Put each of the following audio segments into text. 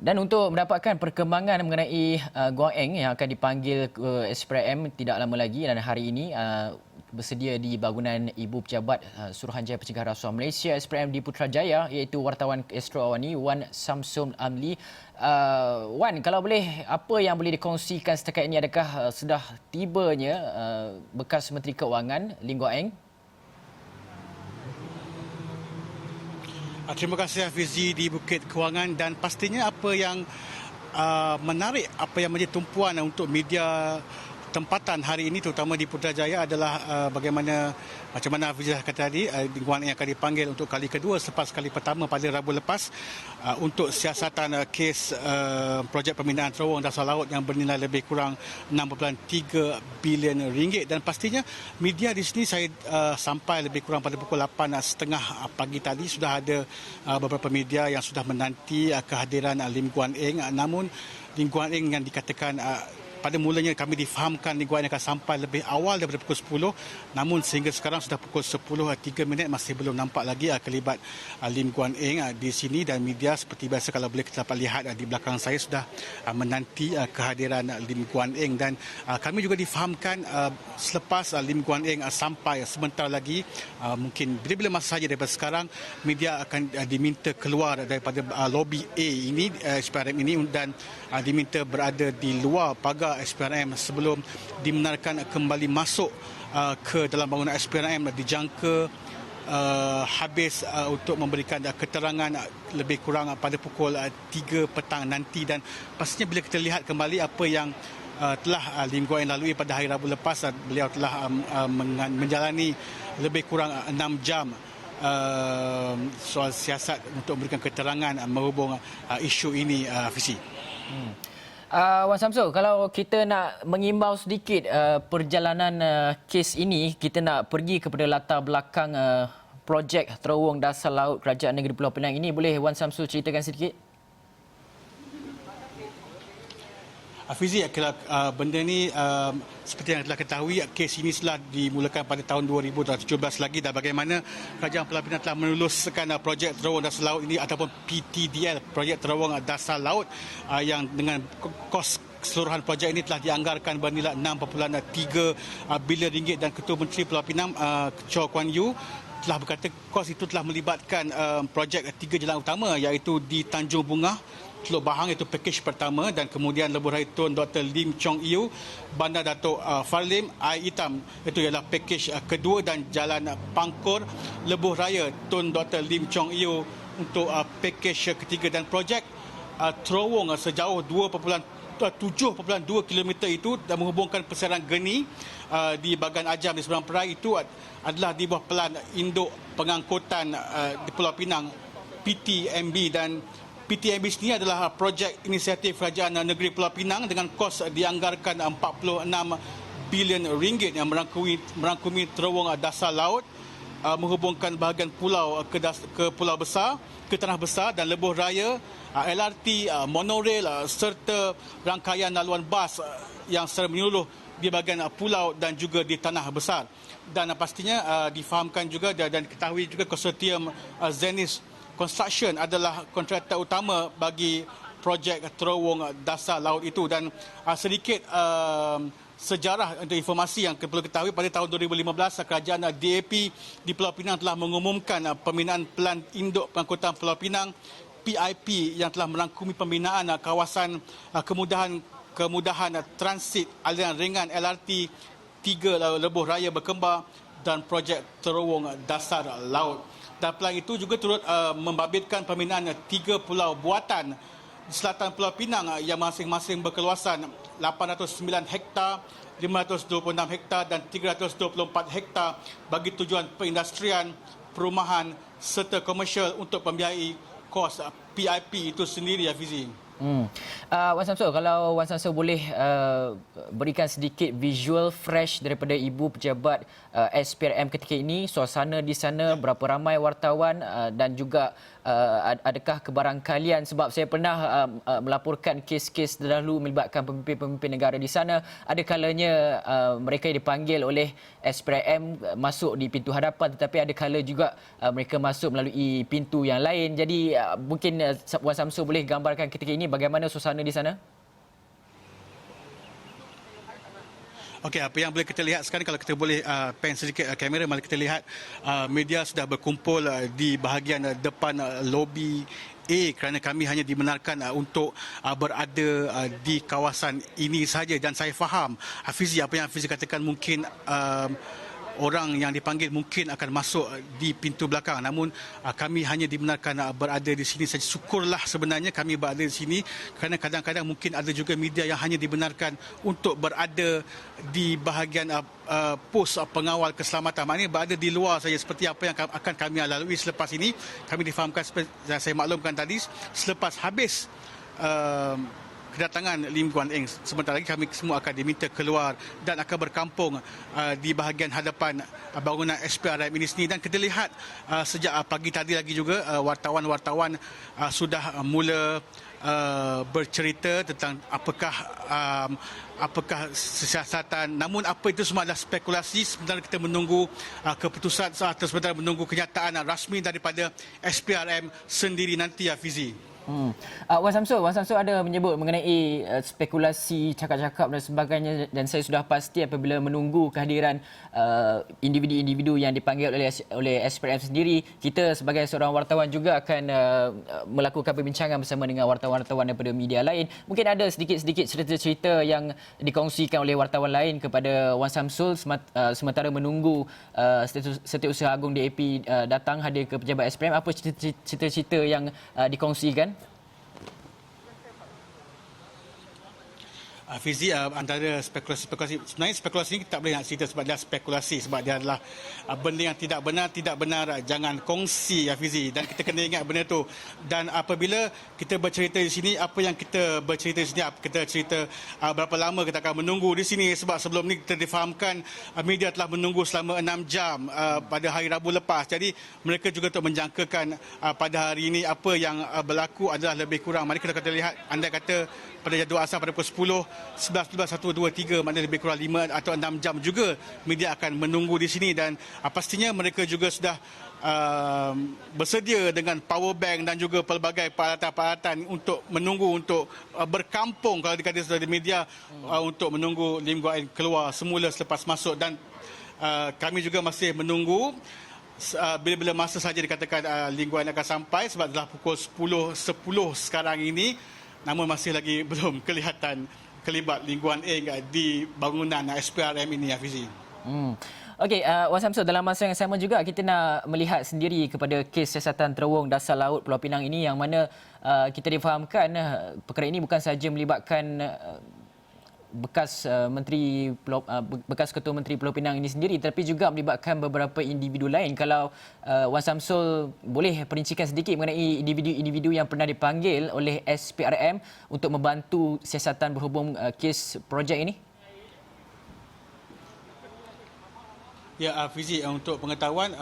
Dan untuk mendapatkan perkembangan mengenai Guang Eng yang akan dipanggil ke SPRM tidak lama lagi dan hari ini bersedia di bangunan Ibu Pejabat Suruhanjaya Pencegahan Rasuah Malaysia SPRM di Putrajaya, iaitu wartawan Astro Awani Wan Samsul Amli. Wan, kalau boleh, apa yang boleh dikongsikan setakat ini? Adakah sudah tibanya bekas Menteri Keuangan Lim Guang Eng? Terima kasih Hafizi di Bukit Kewangan, dan pastinya apa yang menarik, apa yang menjadi tumpuan untuk media tempatan hari ini terutama di Putrajaya adalah bagaimana macam mana Hafiz kata tadi, Guang Eng akan dipanggil untuk kali kedua selepas kali pertama pada Rabu lepas untuk siasatan kes projek pembinaan terowong dasar laut yang bernilai lebih kurang 6.3 bilion ringgit. Dan pastinya media di sini saya sampai lebih kurang pada pukul 8.30 pagi tadi sudah ada beberapa media yang sudah menanti kehadiran Lim Guang Eng. Namun Lim Guang Eng yang dikatakan pada mulanya kami difahamkan Lim Guang Eng akan sampai lebih awal daripada pukul 10, namun sehingga sekarang sudah pukul 10.03 masih belum nampak lagi kelibat Lim Guang Eng di sini. Dan media seperti biasa, kalau boleh kita dapat lihat di belakang saya, sudah menanti kehadiran Lim Guang Eng. Dan kami juga difahamkan selepas Lim Guang Eng sampai sebentar lagi, mungkin bila-bila masa saja daripada sekarang, media akan diminta keluar daripada lobi A ini, SPRM ini, dan diminta berada di luar pagar SPRM sebelum dibenarkan kembali masuk ke dalam bangunan SPRM. Dijangka habis untuk memberikan keterangan lebih kurang pada pukul 3 petang nanti. Dan pastinya bila kita lihat kembali apa yang telah Lim Guang Eng lalui pada hari Rabu lepas, beliau telah menjalani lebih kurang 6 jam soal siasat untuk memberikan keterangan menghubung isu ini, Fizi. Wan Samsul, kalau kita nak mengimbau sedikit perjalanan kes ini, kita nak pergi kepada latar belakang projek terowong dasar laut Kerajaan Negeri Pulau Pinang ini. Boleh Wan Samsul ceritakan sedikit? Hafizi, benda ni seperti yang telah ketahui, kes ini telah dimulakan pada tahun 2017 lagi, dan bagaimana Kerajaan Pulau Pinang telah meluluskan projek terowong dasar laut ini ataupun PTDL, projek terowong dasar laut, yang dengan kos keseluruhan projek ini telah dianggarkan bernilai 6.3 bilion ringgit. Dan Ketua Menteri Pulau Pinang Chow Kuan Yew telah berkata kos itu telah melibatkan projek 3 jalan utama, iaitu di Tanjung Bungah, Teluk Bahang, itu pakej pertama, dan kemudian Lebuh Raya Tun Dr. Lim Chong Yew, Bandar Datuk Farlim, Air Hitam, itu ialah pakej kedua, dan Jalan Pangkor Lebuh Raya Tun Dr. Lim Chong Yew untuk pakej ketiga. Dan projek terowong sejauh 7.2 km itu dan menghubungkan perserangan Geni di Bagan Ajam di seberang Perai itu adalah di bawah pelan induk pengangkutan di Pulau Pinang, PTMB. Dan PTMB sini adalah projek inisiatif Kerajaan Negeri Pulau Pinang dengan kos dianggarkan 46 bilion ringgit yang merangkumi terowong dasar laut menghubungkan bahagian pulau ke pulau besar, ke tanah besar, dan lebuh raya, LRT, monorail serta rangkaian laluan bas yang secara menyeluruh di bahagian pulau dan juga di tanah besar. Dan pastinya difahamkan juga dan diketahui juga konsortium Zenith Construction adalah kontraktor utama bagi projek terowong dasar laut itu. Dan sedikit sejarah untuk informasi yang perlu ketahui, pada tahun 2015 kerajaan DAP di Pulau Pinang telah mengumumkan pembinaan Pelan Induk Pengangkutan Pulau Pinang PIP yang telah merangkumi pembinaan kawasan kemudahan transit aliran ringan LRT 3 Lebuh Raya Berkembar dan projek terowong dasar laut. Dan pelan itu juga turut membabitkan pembinaan 3 pulau buatan di selatan Pulau Pinang yang masing-masing berkeluasan 809 hektar, 526 hektar dan 324 hektar bagi tujuan perindustrian, perumahan serta komersial untuk membiayai kos PIP itu sendiri, Hafizi. Wan Samsul, kalau Wan Samsul boleh berikan sedikit visual fresh daripada Ibu Pejabat SPRM ketika ini, suasana di sana, berapa ramai wartawan dan juga adakah kebarangkalian, sebab saya pernah melaporkan kes-kes terdahulu melibatkan pemimpin-pemimpin negara di sana, ada kalanya mereka dipanggil oleh SPRM masuk di pintu hadapan, tetapi ada kala juga mereka masuk melalui pintu yang lain. Jadi mungkin Wan Samsul boleh gambarkan ketika ini bagaimana suasana di sana? Okey, apa yang boleh kita lihat sekarang, kalau kita boleh pan sedikit kamera, mari kita lihat media sudah berkumpul di bahagian depan lobi A, kerana kami hanya dibenarkan untuk berada di kawasan ini saja. Dan saya faham Hafizi, apa yang Hafizi katakan, mungkin orang yang dipanggil mungkin akan masuk di pintu belakang, namun kami hanya dibenarkan berada di sini saja. Syukurlah sebenarnya kami berada di sini, kerana kadang-kadang mungkin ada juga media yang hanya dibenarkan untuk berada di bahagian pos pengawal keselamatan, maknanya berada di luar saja, seperti apa yang akan kami lalui selepas ini. Kami difahamkan, seperti yang saya maklumkan tadi, selepas habis kedatangan Lim Guan Eng, sebentar lagi kami semua akan diminta keluar dan akan berkampung di bahagian hadapan bangunan SPRM ini sendiri. Dan kita lihat sejak pagi tadi lagi juga wartawan-wartawan sudah mula bercerita tentang apakah siasatan. Namun apa itu semua adalah spekulasi. Sebentar kita menunggu keputusan atau sebentar menunggu kenyataan rasmi daripada SPRM sendiri nanti, Fizi. Wan Samsul ada menyebut mengenai spekulasi, cakap-cakap dan sebagainya, dan saya sudah pasti apabila menunggu kehadiran individu-individu yang dipanggil oleh SPRM sendiri, kita sebagai seorang wartawan juga akan melakukan perbincangan bersama dengan wartawan-wartawan daripada media lain. Mungkin ada sedikit-sedikit cerita-cerita yang dikongsikan oleh wartawan lain kepada Wan Samsul sementara menunggu Setiausaha Agung DAP datang hadir ke pejabat SPRM. Apa cerita-cerita yang dikongsikan? Fizi, antara spekulasi, sebenarnya spekulasi ini kita tak boleh nak cerita sebab dia spekulasi, sebab dia adalah benda yang tidak benar, jangan kongsi, Fizi, dan kita kena ingat benda tu. Dan apabila kita bercerita di sini, apa yang kita bercerita di sini, kita cerita berapa lama kita akan menunggu di sini, sebab sebelum ni kita difahamkan media telah menunggu selama 6 jam pada hari Rabu lepas. Jadi mereka juga untuk menjangkakan pada hari ini apa yang berlaku adalah lebih kurang. Mari kita lihat, anda kata pada jadual asal pada pukul 10, 11, 12, 1, 2, 3, maknanya lebih kurang 5 atau 6 jam juga media akan menunggu di sini. Dan pastinya mereka juga sudah bersedia dengan power bank dan juga pelbagai peralatan-peralatan untuk menunggu, untuk berkampung kalau dikatakan sudah di media, untuk menunggu Lim Guan Eng keluar semula selepas masuk. Dan kami juga masih menunggu bila-bila masa saja dikatakan Lim Guan Eng akan sampai, sebab adalah pukul 10.10 sekarang ini, namun masih lagi belum kelihatan kelibat Lim Guan Eng di bangunan SPRM ini, Hafizi. Okey, Wan Samsul, dalam masa yang sama juga kita nak melihat sendiri kepada kes siasatan terowong dasar laut Pulau Pinang ini, yang mana kita difahamkan perkara ini bukan sahaja melibatkan bekas Ketua Menteri Pulau Pinang ini sendiri, tetapi juga melibatkan beberapa individu lain. Kalau Wan Samsul boleh perincikan sedikit mengenai individu-individu yang pernah dipanggil oleh SPRM untuk membantu siasatan berhubung kes projek ini. Ya, Fizi, untuk pengetahuan,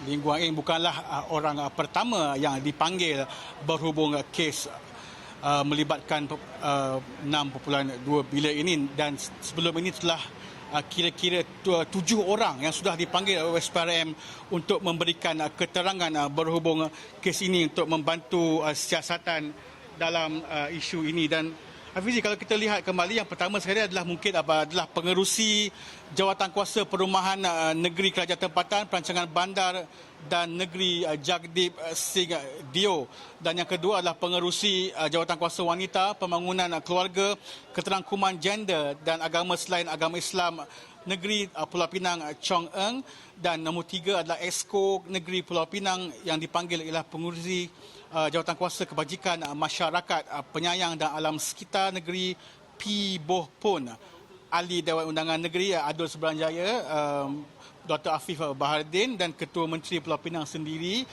Lim Guan Eng bukanlah orang pertama yang dipanggil berhubung kes melibatkan 6.2 bilion ini, dan sebelum ini telah kira-kira 7 orang yang sudah dipanggil oleh SPRM untuk memberikan keterangan berhubung kes ini, untuk membantu siasatan dalam isu ini. Dan Hafizi, kalau kita lihat kembali, yang pertama sekali adalah mungkin adalah pengerusi Jawatankuasa Perumahan Negeri Kerajaan Tempatan, Perancangan Bandar dan Negeri Jagdeep Singh Dio. Dan yang kedua adalah pengerusi Jawatankuasa Wanita, Pembangunan Keluarga, Keterangkuman Gender dan Agama Selain Agama Islam Negeri Pulau Pinang, Chong Eng. Dan nombor 3 adalah Esko Negeri Pulau Pinang, yang dipanggil ialah pengurusi Jawatankuasa Kebajikan Masyarakat, Penyayang dan Alam Sekitar Negeri P. Boh Pun, Ahli Dewan Undangan Negeri Adul Seberang-Jaya Dr. Afif Bahardin, dan Ketua Menteri Pulau Pinang sendiri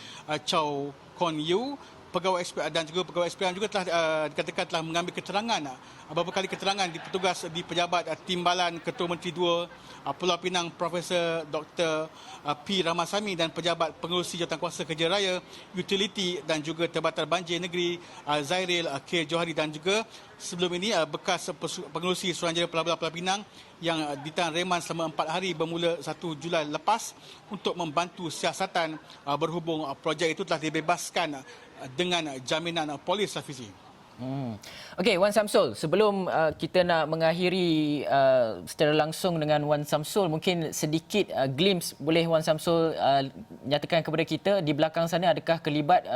Chow Kon Yu, pegawai SPRM dan juga pegawai SPRM juga telah dikatakan telah mengambil keterangan beberapa kali keterangan di petugas di pejabat Timbalan Ketua Menteri 2 Pulau Pinang Profesor Dr. P. Ramasamy dan pejabat pengerusi Jawatankuasa Kerja Raya, Utiliti dan juga Tempatan Banjir Negeri Zairil K. Johari dan juga sebelum ini bekas pengerusi Suruhanjaya Pelabuhan Pulau Pinang yang ditahan reman selama 4 hari bermula 1 Julai lepas untuk membantu siasatan berhubung projek itu telah dibebaskan dengan jaminan polis, Hafizi. Okey, Wan Samsul, sebelum kita nak mengakhiri secara langsung dengan Wan Samsul, mungkin sedikit glimpse boleh Wan Samsul nyatakan kepada kita di belakang sana, adakah kelibat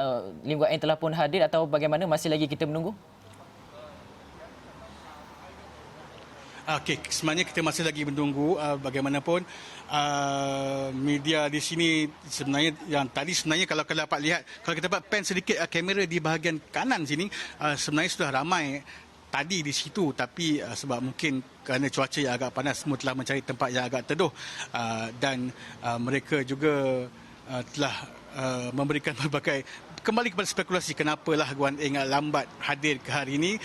Lim Guat Eng telah pun hadir atau bagaimana, masih lagi kita menunggu? Okey, sebenarnya kita masih lagi menunggu bagaimanapun media di sini sebenarnya yang tadi sebenarnya kalau dapat lihat, kalau kita dapat pan sedikit kamera di bahagian kanan sini sebenarnya sudah ramai tadi di situ, tapi sebab mungkin kerana cuaca yang agak panas semua telah mencari tempat yang agak teduh dan mereka juga telah memberikan berbagai kembali kepada spekulasi kenapalah Guan Eng lambat hadir ke hari ini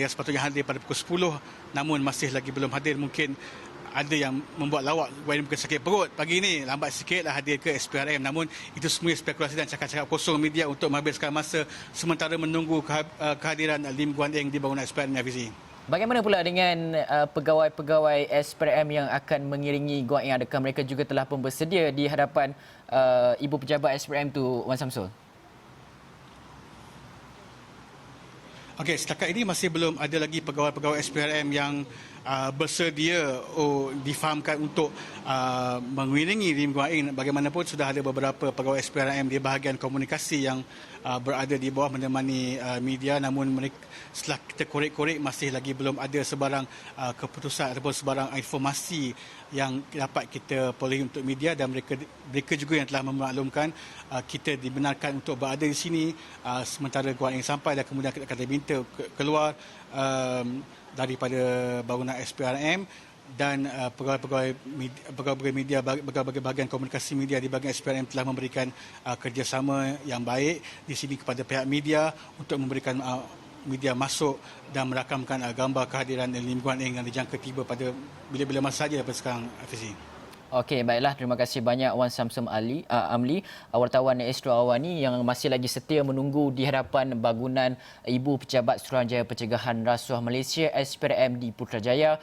yang sepatutnya hadir pada pukul 10 namun masih lagi belum hadir. Mungkin ada yang membuat lawak Guan Eng mungkin sakit perut pagi ini, lambat sikitlah hadir ke SPRM, namun itu semua spekulasi dan cakap-cakap kosong media untuk menghabiskan masa sementara menunggu kehadiran Lim Guan Eng di bangunan SPRM Hafizi. Bagaimana pula dengan pegawai-pegawai SPRM yang akan mengiringi Guan Eng? Adakah mereka juga telah pun bersedia di hadapan ibu pejabat SPRM tu, Wan Samsul? Okey, setakat ini masih belum ada lagi pegawai-pegawai SPRM yang bersedia difahamkan untuk mengiringi Lim Guan Eng. Bagaimanapun sudah ada beberapa pegawai SPRM di bahagian komunikasi yang berada di bawah menemani media, namun mereka, setelah kita korek-korek masih lagi belum ada sebarang keputusan ataupun sebarang informasi yang dapat kita perolehi untuk media, dan mereka juga yang telah memaklumkan kita dibenarkan untuk berada di sini sementara Guan Eng sampai, dan kemudian kita akan diminta keluar daripada bangunan SPRM, dan pegawai-pegawai media, pegawai bahagian komunikasi media di bahagian SPRM telah memberikan kerjasama yang baik di sini kepada pihak media untuk memberikan media masuk dan merakamkan gambar kehadiran Lim Guan Eng yang dijangka tiba pada bila-bila masa saja daripada sekarang, Hafizi. Okey, baiklah. Terima kasih banyak Wan Samsul Amli, wartawan Astro Awani yang masih lagi setia menunggu di hadapan bangunan Ibu Pejabat Suruhanjaya Pencegahan Rasuah Malaysia SPRM di Putrajaya